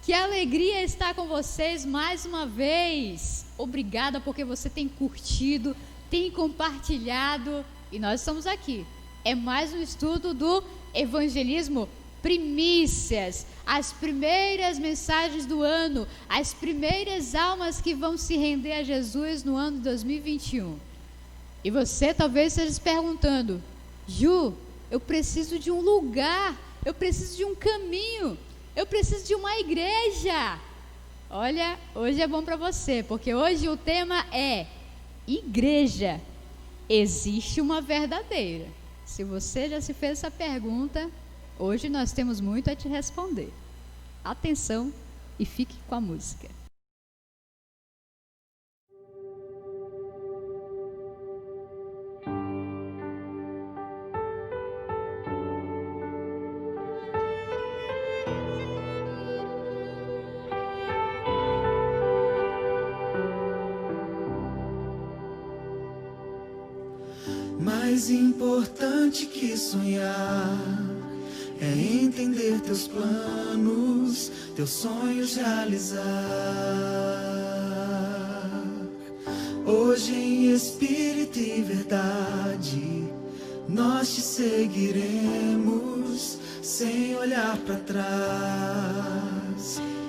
Que alegria estar com vocês mais uma vez. Obrigada porque você tem curtido, tem compartilhado e nós estamos aqui. É mais um estudo do evangelismo primícias, as primeiras mensagens do ano, as primeiras almas que vão se render a Jesus no ano de 2021. E você talvez esteja se perguntando: Ju, eu preciso de um lugar, eu preciso de um caminho, eu preciso de uma igreja. Olha, hoje é bom para você, porque hoje o tema é igreja. Existe uma verdadeira? Se você já se fez essa pergunta, hoje nós temos muito a te responder. Atenção e fique com a música. Mais importante que sonhar é entender teus planos, teus sonhos realizar. Hoje em espírito e verdade nós te seguiremos sem olhar para trás.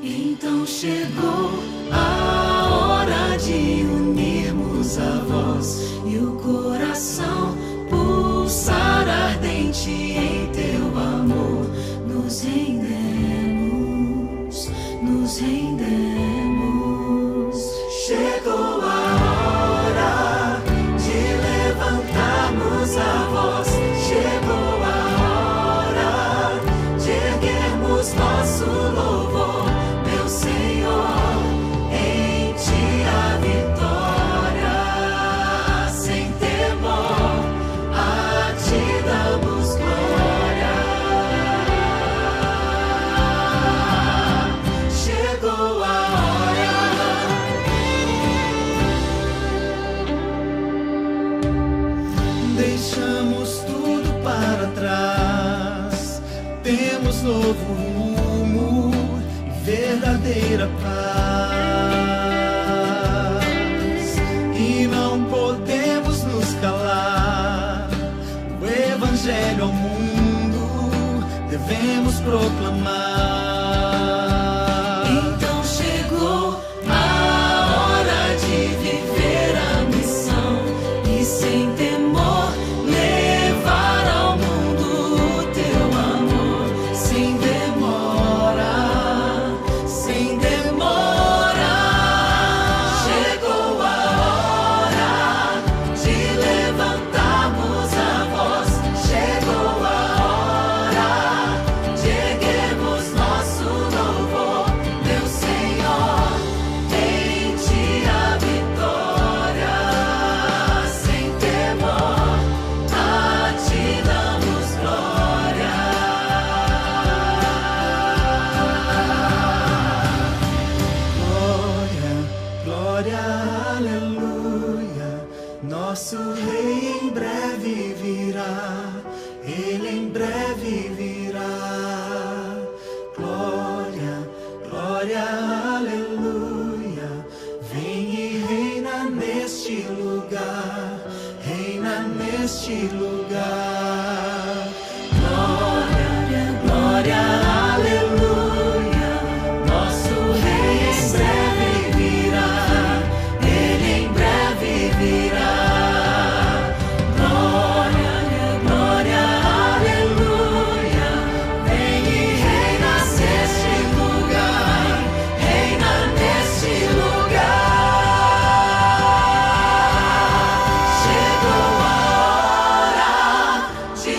Então chegou a hora de unirmos a voz e o coração pulsar ardente em teu amor. Nos rendemos, nos rendemos. Chegou a hora de levantarmos a voz. Chegou a hora de erguermos nosso louvor, meu Senhor. Em ti a vitória, sem temor, a ti damos glória. Chegou a hora. Deixamos tudo para trás, temos novo rumo e verdadeira paz. E não podemos nos calar, o evangelho ao mundo devemos proclamar. Então chegou a hora de viver a missão e sem temor levar ao mundo o teu amor. Sem demora, sem demora. Chegou a hora de levantarmos a voz. Chegou a hora de erguermos nosso louvor, meu Senhor. Em ti a vitória, sem temor, a ti damos glória. Glória, glória, aleluia. Nosso Rei em breve virá, Ele em breve virá. Glória, glória, aleluia. Vem e reina neste lugar, reina neste lugar. Glória, glória, aleluia. Nosso Rei em breve virá, Ele em breve virá. Glória, glória, aleluia. Vem e reina neste lugar, reina neste lugar. Chegou a hora de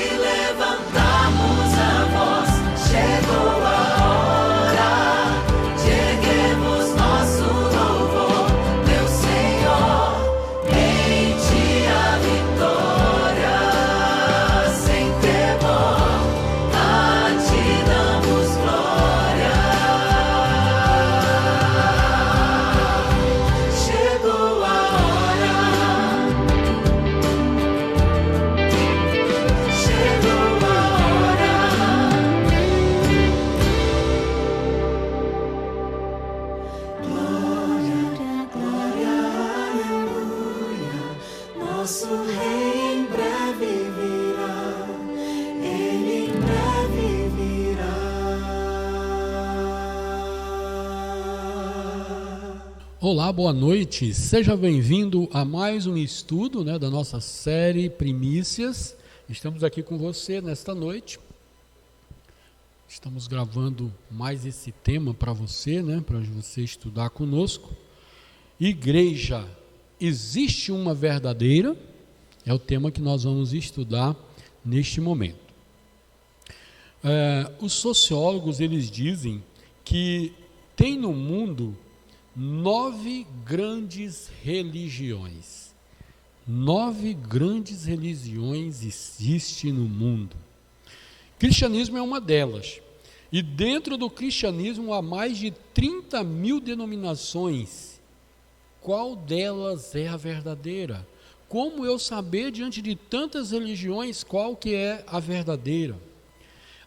Olá, boa noite, seja bem-vindo a mais um estudo da nossa série Primícias. Estamos aqui com você nesta noite, estamos gravando mais esse tema para você, para você estudar conosco. Igreja, existe uma verdadeira? É o tema que nós vamos estudar neste momento. Os sociólogos, eles dizem que tem no mundo 9 grandes religiões. 9 grandes religiões existem no mundo. O cristianismo é uma delas. E dentro do cristianismo há mais de 30 mil denominações. Qual delas é a verdadeira? Como eu saber, diante de tantas religiões, qual que é a verdadeira?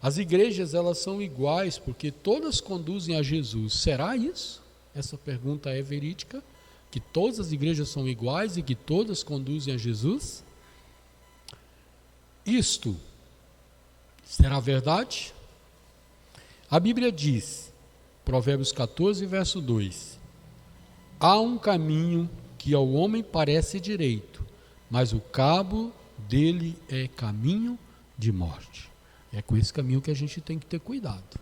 As igrejas, elas são iguais porque todas conduzem a Jesus. Será isso? Essa pergunta é verídica? Que todas as igrejas são iguais e que todas conduzem a Jesus? Isto será verdade? A Bíblia diz, Provérbios 14, verso 2: há um caminho que ao homem parece direito, mas o cabo dele é caminho de morte. É com esse caminho que a gente tem que ter cuidado.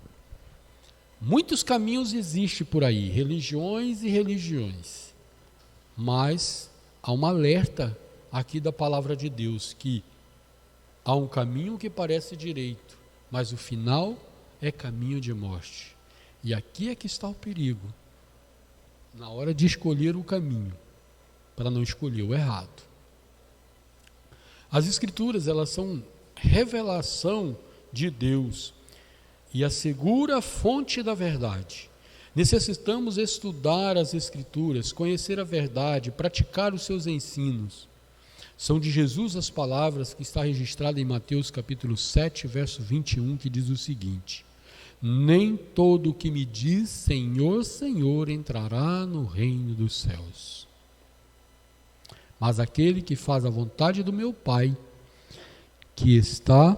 Muitos caminhos existem por aí, religiões e religiões, mas há um alerta aqui da palavra de Deus, que há um caminho que parece direito, mas o final é caminho de morte. E aqui é que está o perigo, na hora de escolher o caminho, para não escolher o errado. As Escrituras, elas são revelação de Deus e a segura fonte da verdade. Necessitamos estudar as Escrituras, conhecer a verdade, praticar os seus ensinos. São de Jesus as palavras que está registrada em Mateus capítulo 7, verso 21, que diz o seguinte: nem todo o que me diz Senhor, Senhor entrará no reino dos céus, mas aquele que faz a vontade do meu Pai, que está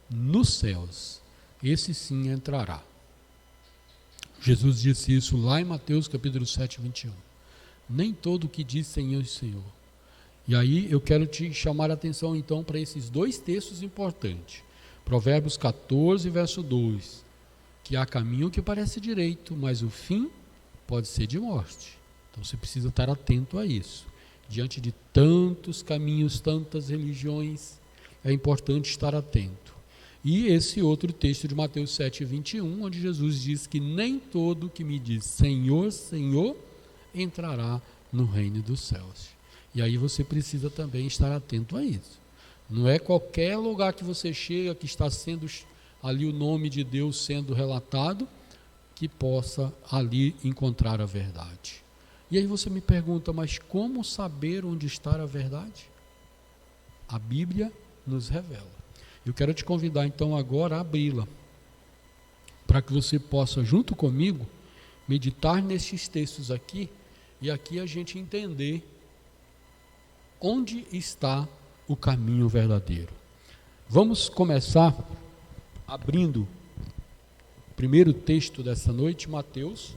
nos céus, esse sim entrará. Jesus disse isso lá em Mateus capítulo 7, 21. Nem todo o que diz Senhor, Senhor. E aí eu quero te chamar a atenção então para esses 2 textos importantes. Provérbios 14, verso 2, que há caminho que parece direito, mas o fim pode ser de morte. Então você precisa estar atento a isso. Diante de tantos caminhos, tantas religiões, é importante estar atento. E esse outro texto de Mateus 7, 21, onde Jesus diz que nem todo que me diz Senhor, Senhor, entrará no reino dos céus. E aí você precisa também estar atento a isso. Não é qualquer lugar que você chega, que está sendo ali o nome de Deus sendo relatado, que possa ali encontrar a verdade. E aí você me pergunta, mas como saber onde está a verdade? A Bíblia nos revela. Eu quero te convidar então agora a abri-la, para que você possa, junto comigo, meditar nesses textos aqui, e aqui a gente entender onde está o caminho verdadeiro. Vamos começar abrindo o primeiro texto dessa noite, Mateus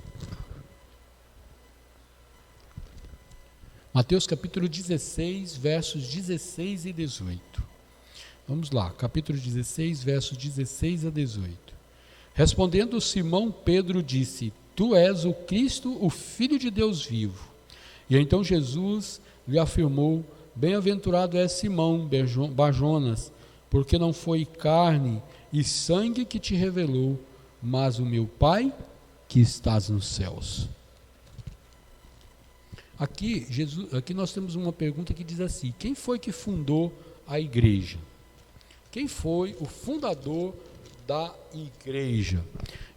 capítulo 16, versos 16 e 18. Vamos lá, capítulo 16, versos 16 a 18. Respondendo Simão, Pedro disse: tu és o Cristo, o Filho de Deus vivo. E então Jesus lhe afirmou: bem-aventurado és Simão Barjonas, porque não foi carne e sangue que te revelou, mas o meu Pai que estás nos céus. Aqui nós temos uma pergunta que diz assim: quem foi que fundou a igreja? Quem foi o fundador da igreja?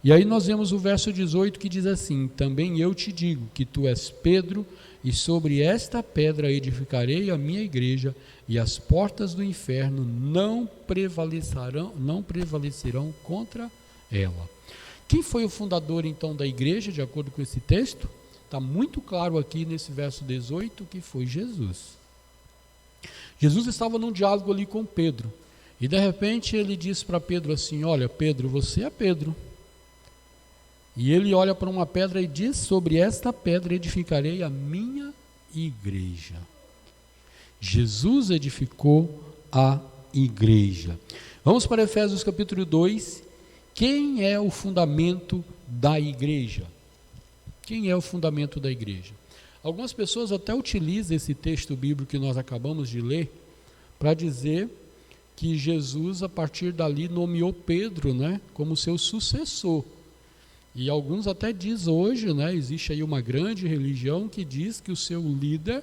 E aí nós vemos o verso 18 que diz assim: também eu te digo que tu és Pedro, e sobre esta pedra edificarei a minha igreja, e as portas do inferno não prevalecerão contra ela. Quem foi o fundador então da igreja, de acordo com esse texto? Está muito claro aqui nesse verso 18 que foi Jesus. Jesus estava num diálogo ali com Pedro, e de repente ele disse para Pedro assim: olha Pedro, você é Pedro, E ele olha para uma pedra e diz: sobre esta pedra edificarei a minha igreja. Jesus edificou a igreja. Vamos para Efésios capítulo 2. Quem é o fundamento da igreja? Quem é o fundamento da igreja? Algumas pessoas até utilizam esse texto bíblico que nós acabamos de ler para dizer que Jesus, a partir dali, nomeou Pedro, né, como seu sucessor. E alguns até dizem hoje, né, existe aí uma grande religião que diz que o seu líder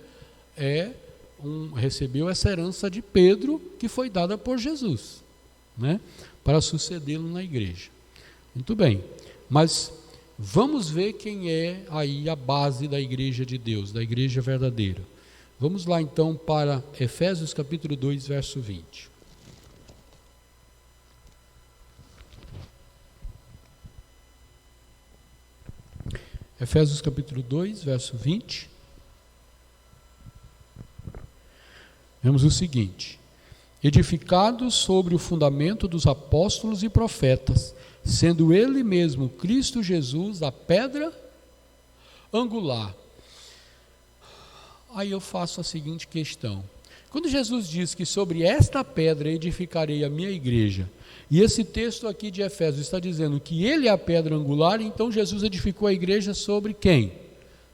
recebeu essa herança de Pedro, que foi dada por Jesus, né, para sucedê-lo na igreja. Muito bem, mas vamos ver quem é aí a base da igreja de Deus, da igreja verdadeira. Vamos lá então para Efésios capítulo 2, verso 20. Efésios capítulo 2, verso 20. Vemos o seguinte: edificados sobre o fundamento dos apóstolos e profetas, sendo ele mesmo Cristo Jesus a pedra angular. Aí eu faço a seguinte questão: quando Jesus diz que sobre esta pedra edificarei a minha igreja, e esse texto aqui de Efésios está dizendo que ele é a pedra angular, então Jesus edificou a igreja sobre quem?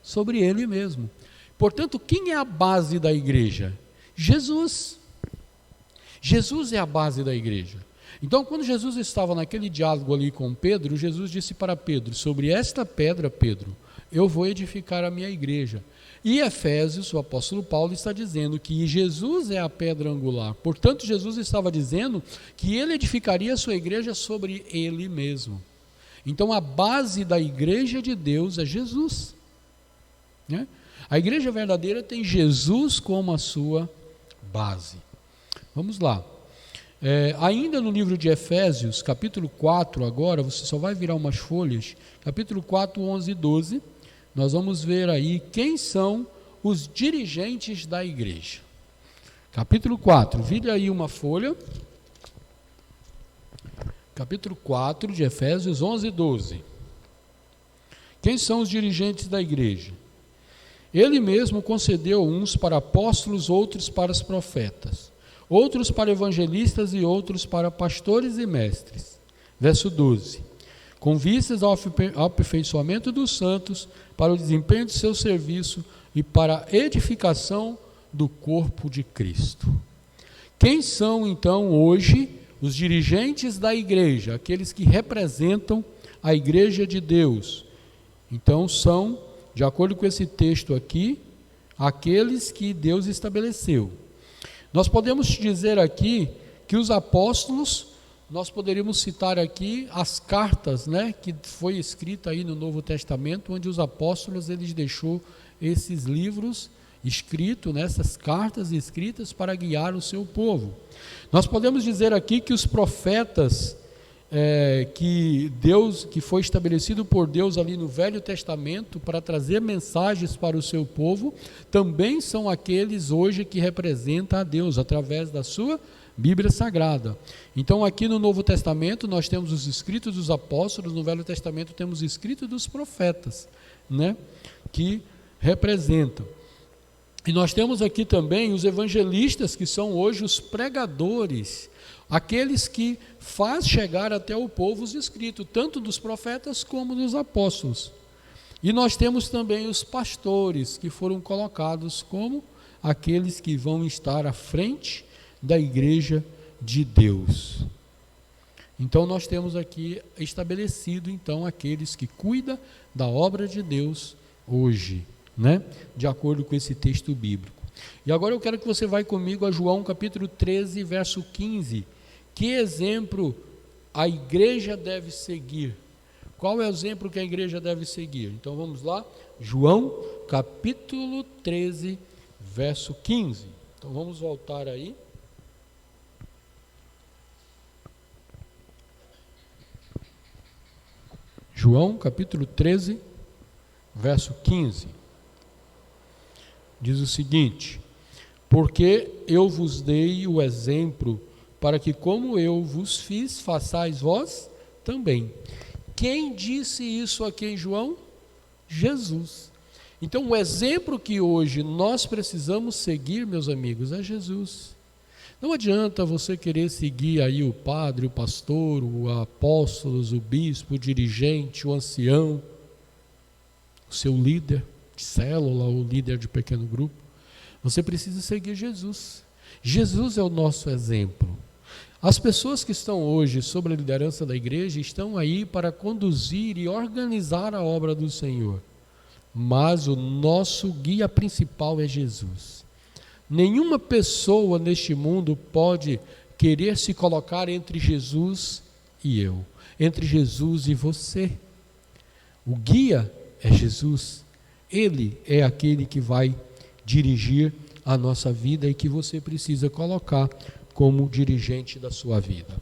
Sobre ele mesmo. Portanto, quem é a base da igreja? Jesus. Jesus é a base da igreja. Então, quando Jesus estava naquele diálogo ali com Pedro, Jesus disse para Pedro: sobre esta pedra, Pedro, eu vou edificar a minha igreja. E Efésios, o apóstolo Paulo está dizendo que Jesus é a pedra angular. Portanto, Jesus estava dizendo que ele edificaria a sua igreja sobre ele mesmo. Então, a base da igreja de Deus é Jesus, né? A igreja verdadeira tem Jesus como a sua base. Vamos lá. Ainda no livro de Efésios, capítulo 4, agora, você só vai virar umas folhas, capítulo 4, 11 e 12, nós vamos ver aí quem são os dirigentes da igreja. Capítulo 4, vire aí uma folha, capítulo 4 de Efésios 11 e 12. Quem são os dirigentes da igreja? Ele mesmo concedeu uns para apóstolos, outros para os profetas, outros para evangelistas e outros para pastores e mestres. Verso 12. Com vistas ao aperfeiçoamento dos santos, para o desempenho de seu serviço e para a edificação do corpo de Cristo. Quem são então hoje os dirigentes da igreja, aqueles que representam a igreja de Deus? Então são, de acordo com esse texto aqui, aqueles que Deus estabeleceu. Nós podemos dizer aqui que os apóstolos, nós poderíamos citar aqui as cartas, né, que foi escrita aí no Novo Testamento, onde os apóstolos eles deixou esses livros escritos, né, essas cartas escritas para guiar o seu povo. Nós podemos dizer aqui que os profetas que foi estabelecido por Deus ali no Velho Testamento para trazer mensagens para o seu povo, também são aqueles hoje que representam a Deus através da sua Bíblia Sagrada. Então aqui no Novo Testamento nós temos os escritos dos apóstolos, no Velho Testamento temos os escritos dos profetas, né, que representam. E nós temos aqui também os evangelistas, que são hoje os pregadores, aqueles que faz chegar até o povo os escritos, tanto dos profetas como dos apóstolos. E nós temos também os pastores, que foram colocados como aqueles que vão estar à frente da igreja de Deus. Então nós temos aqui estabelecido então aqueles que cuidam da obra de Deus hoje, né? De acordo com esse texto bíblico. E agora eu quero que você vá comigo a João capítulo 13, verso 15. Que exemplo a igreja deve seguir? Qual é o exemplo que a igreja deve seguir? Então vamos lá, João capítulo 13, verso 15. Então vamos voltar aí. João capítulo 13, verso 15. Diz o seguinte: porque eu vos dei o exemplo, para que como eu vos fiz, façais vós também. Quem disse isso aqui em João? Jesus. Então, o exemplo que hoje nós precisamos seguir, meus amigos, é Jesus. Não adianta você querer seguir aí o padre, o pastor, o apóstolo, o bispo, o dirigente, o ancião, o seu líder de célula, o líder de pequeno grupo. Você precisa seguir Jesus. Jesus é o nosso exemplo. As pessoas que estão hoje sob a liderança da igreja estão aí para conduzir e organizar a obra do Senhor. Mas o nosso guia principal é Jesus. Nenhuma pessoa neste mundo pode querer se colocar entre Jesus e eu, entre Jesus e você. O guia é Jesus. Ele é aquele que vai dirigir a nossa vida e que você precisa colocar como dirigente da sua vida.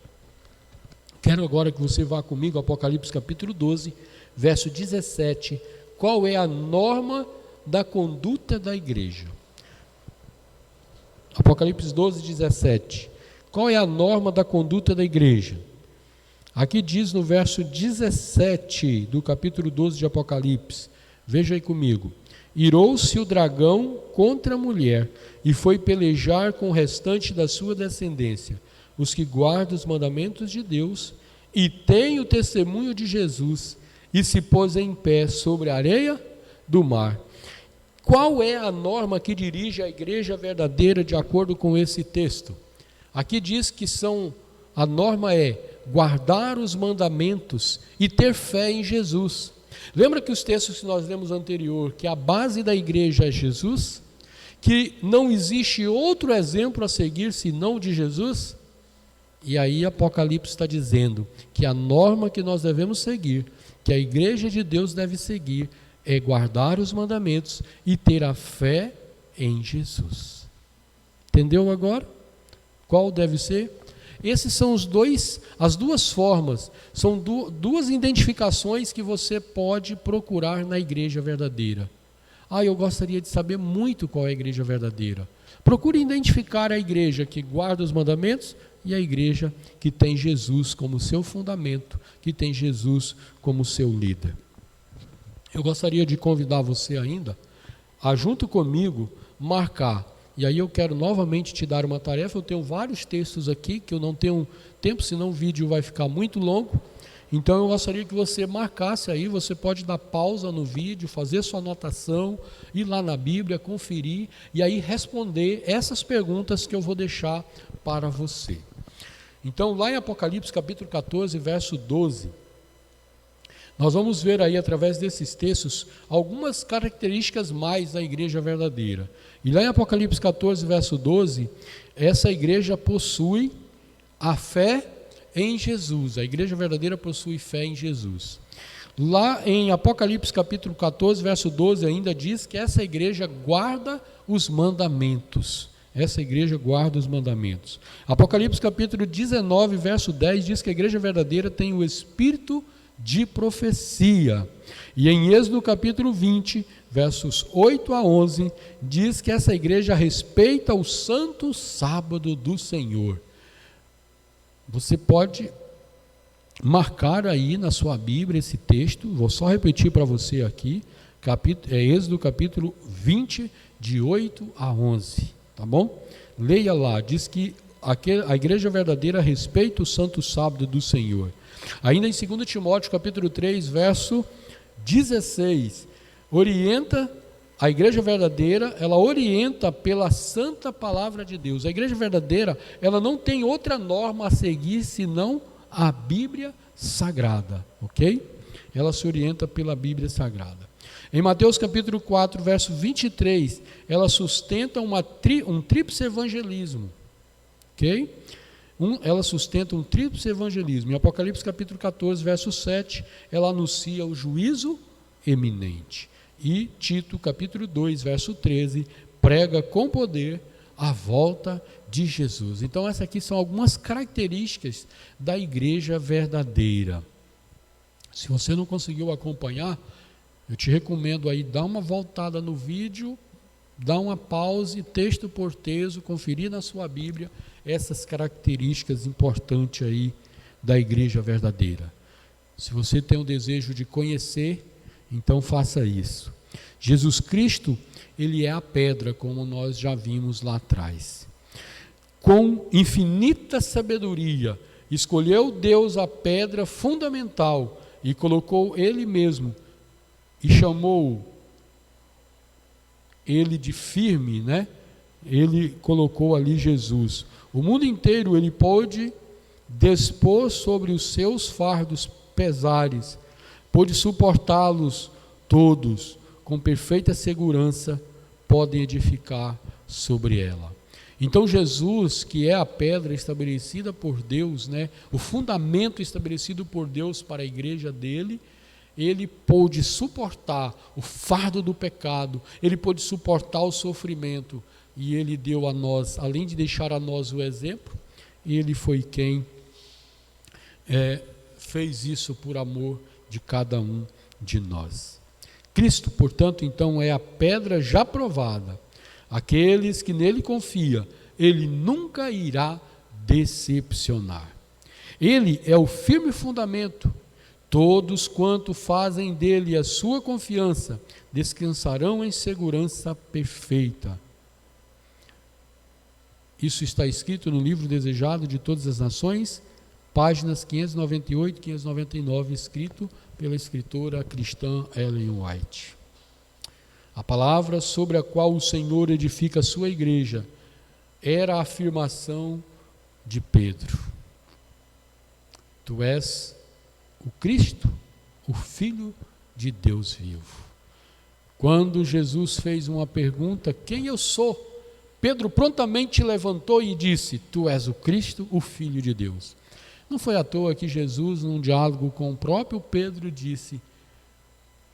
Quero agora que você vá comigo, Apocalipse capítulo 12, verso 17. Qual é a norma da conduta da igreja? Apocalipse 12, 17. Qual é a norma da conduta da igreja? Aqui diz no verso 17 do capítulo 12 de Apocalipse. Veja aí comigo. Irou-se o dragão contra a mulher e foi pelejar com o restante da sua descendência, os que guardam os mandamentos de Deus e têm o testemunho de Jesus, e se pôs em pé sobre a areia do mar. Qual é a norma que dirige a igreja verdadeira de acordo com esse texto? Aqui diz que a norma é guardar os mandamentos e ter fé em Jesus. Lembra que os textos que nós lemos anterior, que a base da igreja é Jesus? Que não existe outro exemplo a seguir senão o de Jesus? E aí Apocalipse está dizendo que a norma que nós devemos seguir, que a igreja de Deus deve seguir, é guardar os mandamentos e ter a fé em Jesus. Entendeu agora? Qual deve ser? Esses são as duas formas, são duas identificações que você pode procurar na igreja verdadeira. Eu gostaria de saber muito qual é a igreja verdadeira. Procure identificar a igreja que guarda os mandamentos e a igreja que tem Jesus como seu fundamento, que tem Jesus como seu líder. Eu gostaria de convidar você ainda a, junto comigo, marcar. E aí eu quero novamente te dar uma tarefa. Eu tenho vários textos aqui que eu não tenho tempo, senão o vídeo vai ficar muito longo. Então eu gostaria que você marcasse aí. Você pode dar pausa no vídeo, fazer sua anotação, ir lá na Bíblia, conferir e aí responder essas perguntas que eu vou deixar para você. Então lá em Apocalipse capítulo 14, verso 12, nós vamos ver aí através desses textos algumas características mais da igreja verdadeira. E lá em Apocalipse 14, verso 12, essa igreja possui a fé em Jesus. A igreja verdadeira possui fé em Jesus. Lá em Apocalipse capítulo 14, verso 12 ainda diz que essa igreja guarda os mandamentos. Essa igreja guarda os mandamentos. Apocalipse capítulo 19, verso 10 diz que a igreja verdadeira tem o espírito de profecia. E em Êxodo capítulo 20, versos 8 a 11, diz que essa igreja respeita o santo sábado do Senhor. Você pode marcar aí na sua Bíblia esse texto, vou só repetir para você aqui, Êxodo capítulo 20, de 8 a 11, tá bom? Leia lá, diz que a igreja verdadeira respeita o santo sábado do Senhor. Ainda em 2 Timóteo capítulo 3, verso 16, orienta a igreja verdadeira, ela orienta pela santa palavra de Deus. A igreja verdadeira, ela não tem outra norma a seguir senão a Bíblia Sagrada, ok? Ela se orienta pela Bíblia Sagrada. Em Mateus capítulo 4, verso 23, ela sustenta um tríplice evangelismo, ok? Ela sustenta um tríplice evangelismo. Em Apocalipse capítulo 14, verso 7, ela anuncia o juízo eminente. E Tito capítulo 2, verso 13, prega com poder a volta de Jesus. Então essas aqui são algumas características da igreja verdadeira. Se você não conseguiu acompanhar, eu te recomendo aí dar uma voltada no vídeo, dar uma pause, texto por texto, conferir na sua Bíblia essas características importantes aí da igreja verdadeira. Se você tem o desejo de conhecer, então faça isso. Jesus Cristo, ele é a pedra, como nós já vimos lá atrás. Com infinita sabedoria, escolheu Deus a pedra fundamental e colocou ele mesmo e chamou ele de firme, né? Ele colocou ali Jesus. O mundo inteiro ele pôde dispor sobre os seus fardos pesares, pôde suportá-los todos, com perfeita segurança, podem edificar sobre ela. Então Jesus, que é a pedra estabelecida por Deus, né, o fundamento estabelecido por Deus para a igreja dele, ele pôde suportar o fardo do pecado, ele pôde suportar o sofrimento, e ele deu a nós, além de deixar a nós o exemplo, ele foi quem fez isso por amor de cada um de nós. Cristo, portanto, então é a pedra já provada. Aqueles que nele confiam, ele nunca irá decepcionar. Ele é o firme fundamento. Todos quanto fazem dele a sua confiança, descansarão em segurança perfeita. Isso está escrito no livro Desejado de Todas as Nações, páginas 598 e 599, escrito pela escritora cristã Ellen White. A palavra sobre a qual o Senhor edifica a sua igreja era a afirmação de Pedro: Tu és o Cristo, o Filho de Deus vivo. Quando Jesus fez uma pergunta, quem eu sou? Pedro prontamente levantou e disse: Tu és o Cristo, o Filho de Deus. Não foi à toa que Jesus, num diálogo com o próprio Pedro, disse: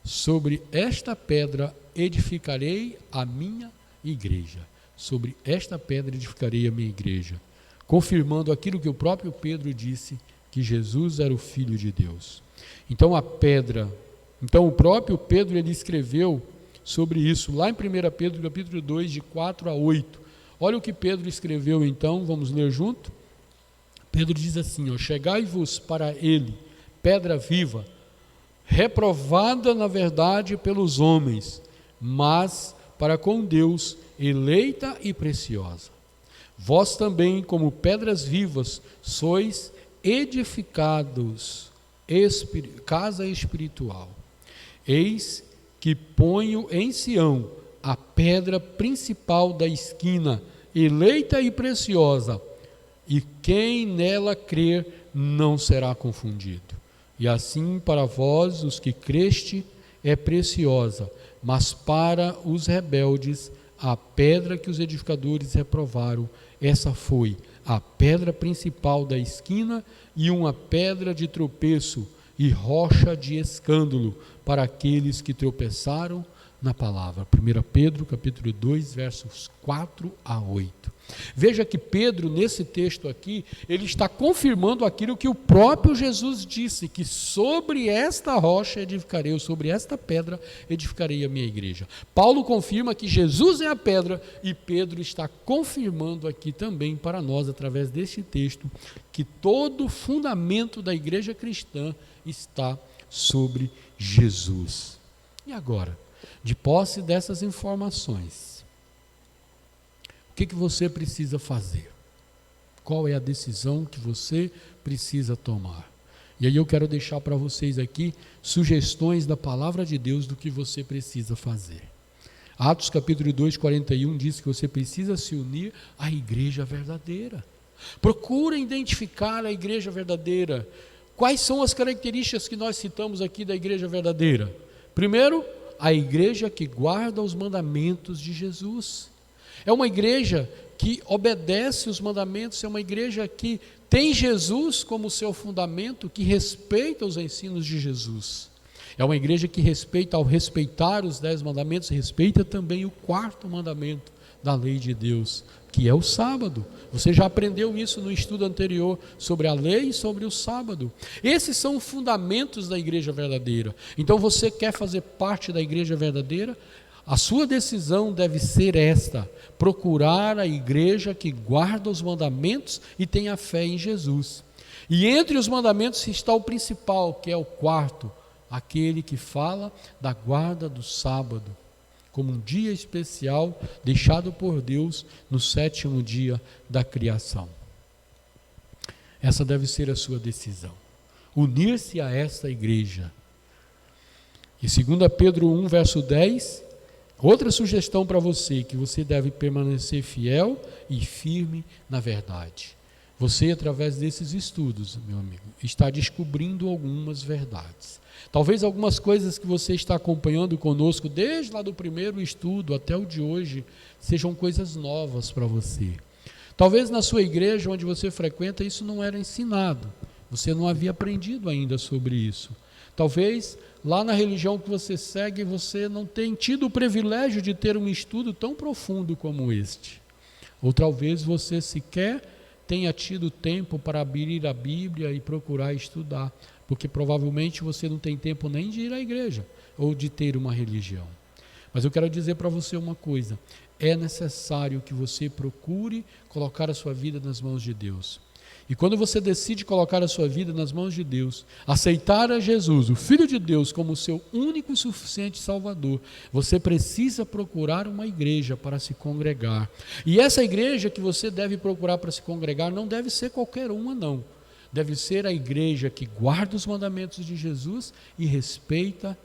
Sobre esta pedra edificarei a minha igreja. Sobre esta pedra edificarei a minha igreja. Confirmando aquilo que o próprio Pedro disse, que Jesus era o Filho de Deus. Então o próprio Pedro ele escreveu sobre isso, lá em 1 Pedro capítulo 2, de 4 a 8. Olha o que Pedro escreveu então, vamos ler junto? Pedro diz assim: Chegai-vos para ele, pedra viva, reprovada na verdade pelos homens, mas para com Deus eleita e preciosa. Vós também, como pedras vivas, sois edificados, casa espiritual. Eis que ponho em Sião a pedra principal da esquina, eleita e preciosa, e quem nela crer não será confundido. E assim para vós, os que creste, é preciosa, mas para os rebeldes, a pedra que os edificadores reprovaram, essa foi a pedra principal da esquina e uma pedra de tropeço e rocha de escândalo para aqueles que tropeçaram na palavra. 1 Pedro capítulo 2, versos 4 a 8. Veja que Pedro, nesse texto aqui, ele está confirmando aquilo que o próprio Jesus disse, que sobre esta rocha edificarei, ou sobre esta pedra edificarei a minha igreja. Paulo confirma que Jesus é a pedra, e Pedro está confirmando aqui também para nós, através deste texto, que todo o fundamento da igreja cristã está sobre Jesus. E agora, de posse dessas informações, o que você precisa fazer? Qual é a decisão que você precisa tomar? E aí eu quero deixar para vocês aqui sugestões da palavra de Deus do que você precisa fazer. Atos capítulo 2, 41 diz que você precisa se unir à igreja verdadeira. Procura identificar a igreja verdadeira. Quais são as características que nós citamos aqui da igreja verdadeira? Primeiro, a igreja que guarda os mandamentos de Jesus. É uma igreja que obedece os mandamentos, é uma igreja que tem Jesus como seu fundamento, que respeita os ensinos de Jesus. É uma igreja que respeita, ao respeitar os 10 mandamentos, respeita também o 4º mandamento da lei de Deus, que é o sábado. Você já aprendeu isso no estudo anterior sobre a lei e sobre o sábado. Esses são os fundamentos da igreja verdadeira. Então você quer fazer parte da igreja verdadeira? A sua decisão deve ser esta: procurar a igreja que guarda os mandamentos e tem a fé em Jesus. E entre os mandamentos está o principal, que é o quarto, aquele que fala da guarda do sábado, como um dia especial deixado por Deus no 7º dia da criação. Essa deve ser a sua decisão, unir-se a esta igreja. E 2 Pedro 1, verso 10, outra sugestão para você, que você deve permanecer fiel e firme na verdade. Você, através desses estudos, meu amigo, está descobrindo algumas verdades. Talvez algumas coisas que você está acompanhando conosco, desde lá do primeiro estudo até o de hoje, sejam coisas novas para você. Talvez na sua igreja, onde você frequenta, isso não era ensinado. Você não havia aprendido ainda sobre isso. Talvez lá na religião que você segue, você não tenha tido o privilégio de ter um estudo tão profundo como este. Ou talvez você sequer tenha tido tempo para abrir a Bíblia e procurar estudar, porque provavelmente você não tem tempo nem de ir à igreja ou de ter uma religião. Mas eu quero dizer para você uma coisa: é necessário que você procure colocar a sua vida nas mãos de Deus. E quando você decide colocar a sua vida nas mãos de Deus, aceitar a Jesus, o Filho de Deus, como seu único e suficiente Salvador, você precisa procurar uma igreja para se congregar. E essa igreja que você deve procurar para se congregar não deve ser qualquer uma, não. Deve ser a igreja que guarda os mandamentos de Jesus e respeita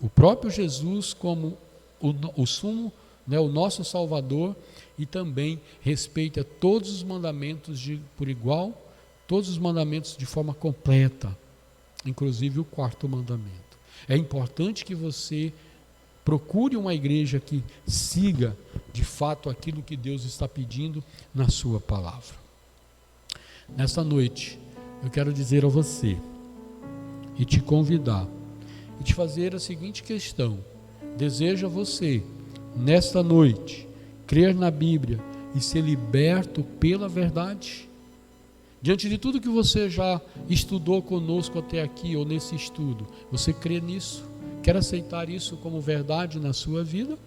o próprio Jesus como o sumo, o nosso Salvador, e também respeita todos os mandamentos por igual, todos os mandamentos de forma completa, inclusive o 4º mandamento. É importante que você procure uma igreja que siga de fato aquilo que Deus está pedindo na sua palavra. Nesta noite, eu quero dizer a você e te convidar e te fazer a seguinte questão: deseja você, nesta noite, crer na Bíblia e ser liberto pela verdade? Diante de tudo que você já estudou conosco até aqui, ou nesse estudo, você crê nisso? Quer aceitar isso como verdade na sua vida?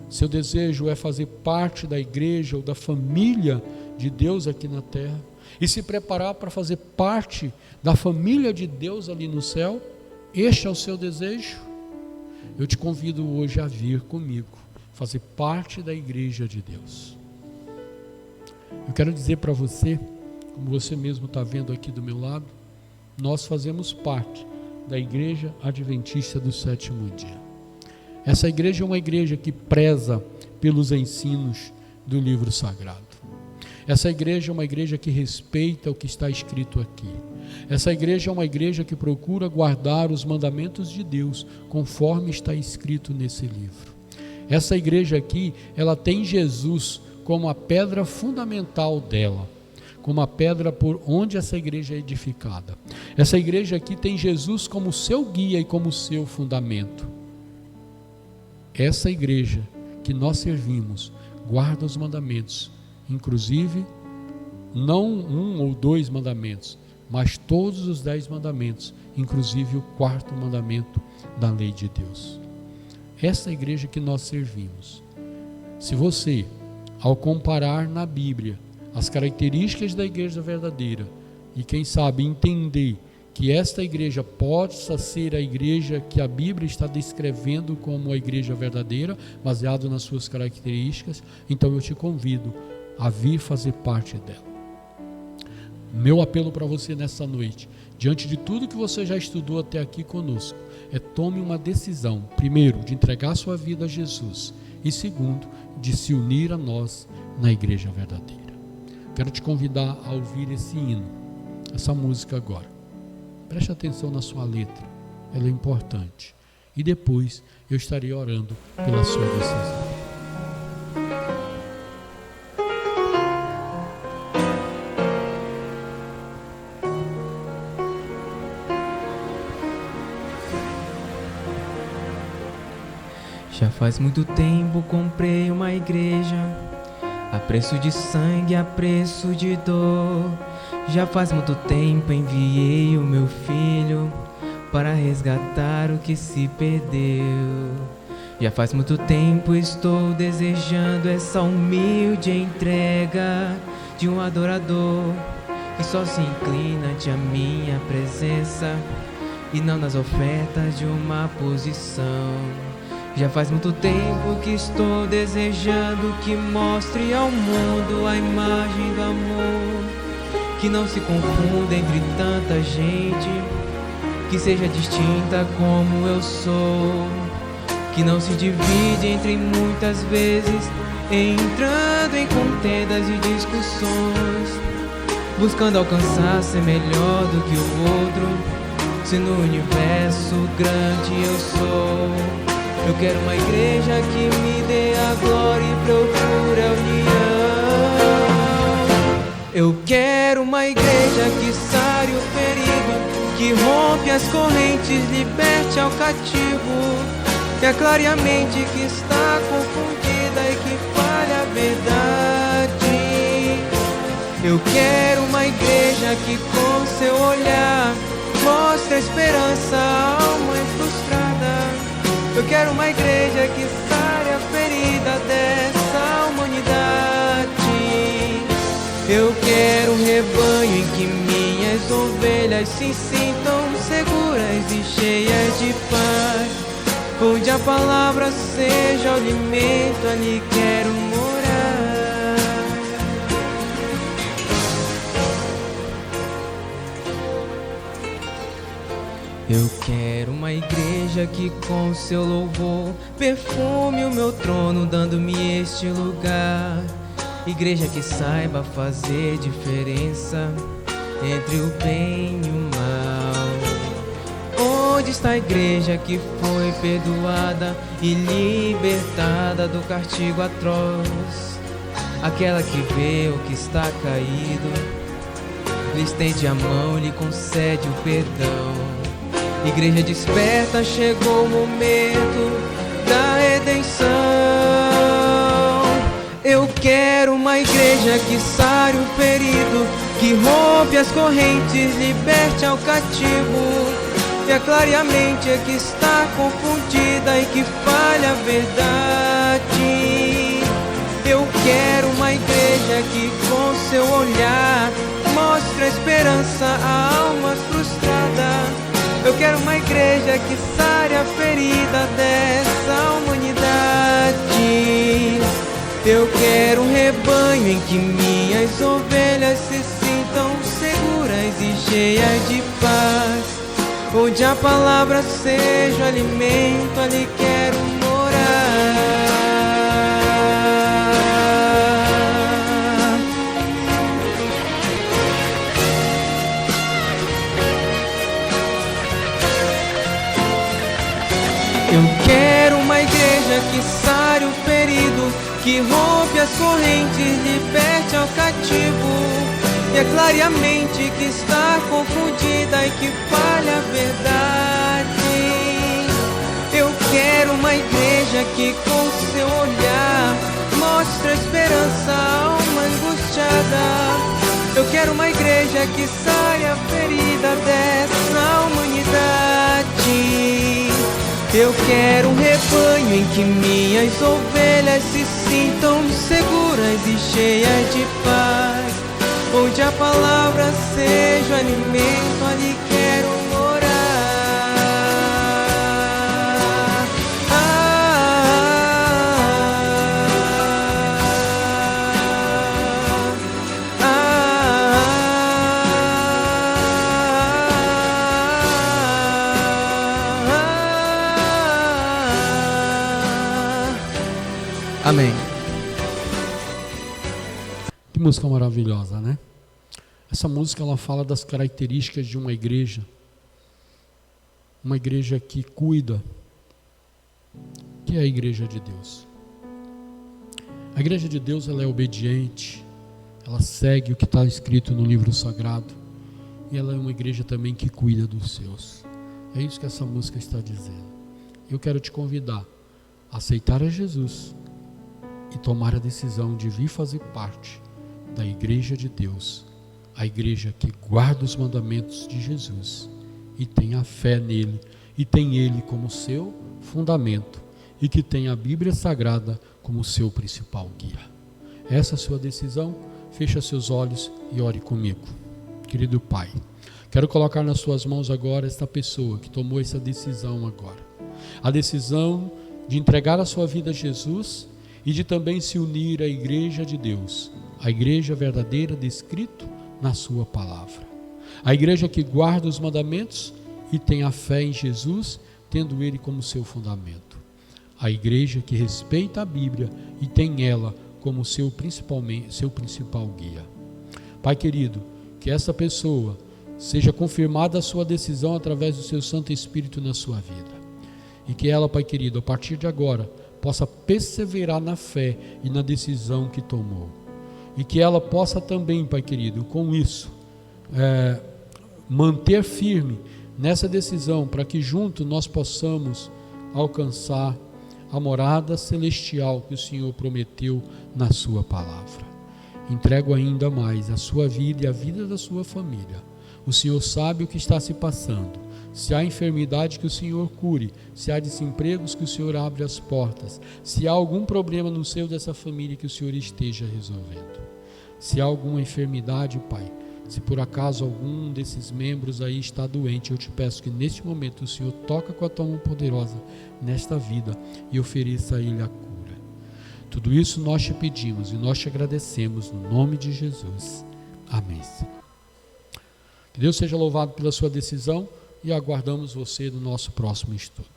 Seu desejo é fazer parte da igreja ou da família de Deus aqui na terra e se preparar para fazer parte da família de Deus ali no céu? Este é o seu desejo? Eu te convido hoje a vir comigo, fazer parte da igreja de Deus. Eu quero dizer para você, como você mesmo está vendo aqui do meu lado, nós fazemos parte da Igreja Adventista do 7º dia. Essa igreja é uma igreja que preza pelos ensinos do livro sagrado. Essa igreja é uma igreja que respeita o que está escrito aqui. Essa igreja é uma igreja que procura guardar os mandamentos de Deus conforme está escrito nesse livro. Essa igreja aqui, ela tem Jesus como a pedra fundamental dela, como a pedra por onde essa igreja é edificada. Essa igreja aqui tem Jesus como seu guia e como seu fundamento. Essa igreja que nós servimos guarda os mandamentos, inclusive não 1 ou 2 mandamentos, mas todos os 10 mandamentos, inclusive o 4º mandamento da lei de Deus. Essa igreja que nós servimos. Se você, ao comparar na Bíblia as características da igreja verdadeira e quem sabe entender que esta igreja possa ser a igreja que a Bíblia está descrevendo como a igreja verdadeira, baseado nas suas características, então eu te convido a vir fazer parte dela. Meu apelo para você nessa noite, diante de tudo que você já estudou até aqui conosco, é tome uma decisão, primeiro, de entregar sua vida a Jesus e segundo, de se unir a nós na igreja verdadeira. Quero te convidar a ouvir esse hino, essa música agora. Preste atenção na sua letra, ela é importante. E depois eu estarei orando pela sua decisão. Já faz muito tempo comprei uma igreja, a preço de sangue, a preço de dor. Já faz muito tempo enviei o meu filho para resgatar o que se perdeu. Já faz muito tempo estou desejando essa humilde entrega de um adorador que só se inclina ante a minha presença e não nas ofertas de uma posição. Já faz muito tempo que estou desejando que mostre ao mundo a imagem do amor, que não se confunda entre tanta gente, que seja distinta como eu sou, que não se divide entre muitas vezes, entrando em contendas e discussões, buscando alcançar ser melhor do que o outro, se no universo grande eu sou. Eu quero uma igreja que me dê a glória e procure a união. Eu quero uma igreja que sare o ferido, que rompe as correntes, liberte ao cativo, que aclare a mente que está confundida e que fale a verdade. Eu quero uma igreja que com seu olhar mostre a esperança à alma frustrada. Eu quero uma igreja que sare a ferida dessa humanidade. Eu quero um rebanho em que minhas ovelhas se sintam seguras e cheias de paz, onde a palavra seja o alimento, ali quero morar. Eu quero uma igreja que com seu louvor perfume o meu trono, dando-me este lugar. Igreja que saiba fazer diferença entre o bem e o mal. Onde está a igreja que foi perdoada e libertada do castigo atroz? Aquela que vê o que está caído, lhe estende a mão, lhe concede o perdão. Igreja desperta, chegou o momento da redenção. Eu quero uma igreja que sare o ferido, que rompe as correntes, liberte ao cativo, e aclare a mente que está confundida e que fale a verdade. Eu quero uma igreja que com seu olhar mostre a esperança a almas frustradas. Eu quero uma igreja que sare a ferida dessa humanidade. Eu quero um rebanho em que minhas ovelhas se sintam seguras e cheias de paz, onde a palavra seja o alimento, ali quero morar. Eu quero uma igreja que sare o ferido, que rompe as correntes, liberte ao cativo, e aclare a mente que está confundida e que fale a verdade. Eu quero uma igreja que com seu olhar mostre a esperança à alma angustiada. Eu quero uma igreja que sare a ferida dessa humanidade. Eu quero um rebanho em que minhas ovelhas se sintam seguras e cheias de paz, onde a palavra seja o alimento, ali quero morar. Amém. Que música maravilhosa, né? Essa música ela fala das características de uma igreja que cuida, que é a igreja de Deus. A igreja de Deus ela é obediente, ela segue o que está escrito no livro sagrado, e ela é uma igreja também que cuida dos seus. É isso que essa música está dizendo. Eu quero te convidar a aceitar a Jesus e tomar a decisão de vir fazer parte da igreja de Deus, a igreja que guarda os mandamentos de Jesus e tem a fé nele e tem ele como seu fundamento e que tem a Bíblia Sagrada como seu principal guia. Essa é a sua decisão. Feche seus olhos e ore comigo. querido Pai, quero colocar nas suas mãos agora esta pessoa que tomou essa decisão agora. A decisão de entregar a sua vida a Jesus e de também se unir à igreja de Deus, a igreja verdadeira descrito na sua palavra. A igreja que guarda os mandamentos e tem a fé em Jesus, tendo ele como seu fundamento. A igreja que respeita a Bíblia e tem ela como seu principal guia. Pai querido, que essa pessoa seja confirmada a sua decisão através do seu Santo Espírito na sua vida. E que ela, Pai querido, a partir de agora, possa perseverar na fé e na decisão que tomou. E que ela possa também, Pai querido, com isso, manter firme nessa decisão, para que junto nós possamos alcançar a morada celestial que o Senhor prometeu na sua palavra. Entrego ainda mais a sua vida e a vida da sua família. O Senhor sabe o que está se passando. Se há enfermidade, que o Senhor cure. Se há desempregos, que o Senhor abra as portas. Se há algum problema no seio dessa família, que o Senhor esteja resolvendo. Se há alguma enfermidade, Pai, se por acaso algum desses membros aí está doente, eu te peço que neste momento o Senhor toca com a tua mão poderosa nesta vida e ofereça a ele a cura. Tudo isso nós te pedimos e nós te agradecemos no nome de Jesus. Amém. Que Deus seja louvado pela sua decisão e aguardamos você no nosso próximo estudo.